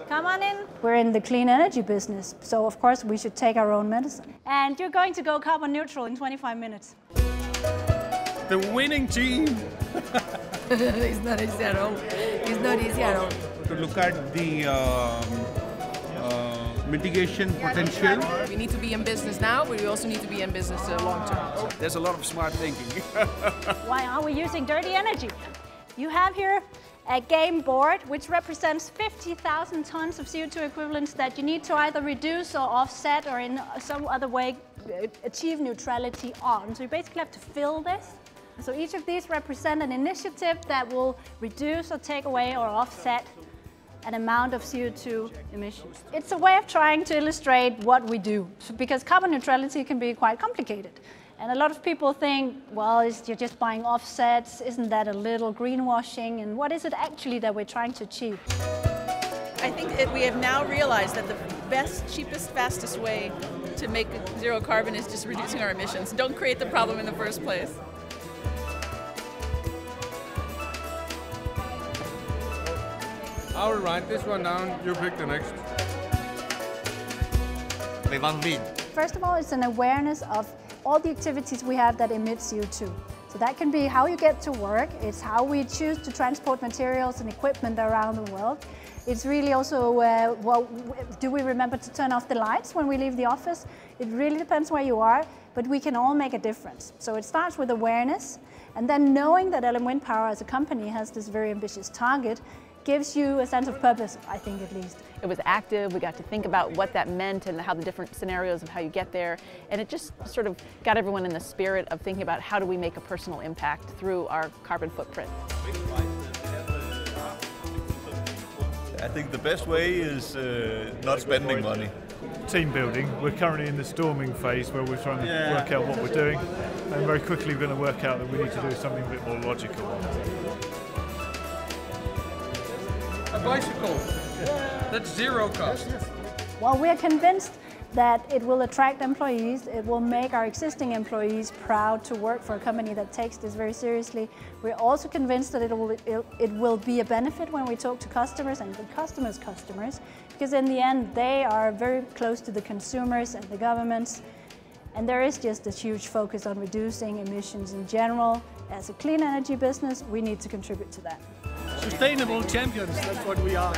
Come on in. We're in the clean energy business, so of course we should take our own medicine. And you're going to go carbon neutral in 25 minutes. The winning team! It's not easy at all. It's not easy at all. To look at the mitigation potential. We need to be in business now, but we also need to be in business long term. There's a lot of smart thinking. Why are we using dirty energy? You have here a game board which represents 50,000 tons of CO2 equivalents that you need to either reduce or offset or in some other way achieve neutrality on. So you basically have to fill this. So each of these represent an initiative that will reduce or take away or offset an amount of CO2 emissions. It's a way of trying to illustrate what we do, because carbon neutrality can be quite complicated. And a lot of people think, well, you're just buying offsets, isn't that a little greenwashing? And what is it actually that we're trying to achieve? I think that we have now realized that the best, cheapest, fastest way to make zero carbon is just reducing our emissions. Don't create the problem in the first place. I will write this one down, you pick the next. First of all, it's an awareness of all the activities we have that emit CO2. So that can be how you get to work, it's how we choose to transport materials and equipment around the world. It's really also, well, do we remember to turn off the lights when we leave the office? It really depends where you are, but we can all make a difference. So it starts with awareness, and then knowing that LM Wind Power as a company has this very ambitious target gives you a sense of purpose, I think at least. It was active, we got to think about what that meant and how the different scenarios of how you get there, and it just sort of got everyone in the spirit of thinking about how do we make a personal impact through our carbon footprint. I think the best way is not spending money. Team building. We're currently in the storming phase where we're trying to work out what we're doing, and very quickly we're going to work out that we need to do something a bit more logical. A bicycle. That's zero cost. Well, we're convinced that it will attract employees, it will make our existing employees proud to work for a company that takes this very seriously. We're also convinced that it will be a benefit when we talk to customers and the customers' customers, because in the end they are very close to the consumers and the governments, and there is just a huge focus on reducing emissions in general. As a clean energy business, we need to contribute to that. Sustainable champions, that's what we are.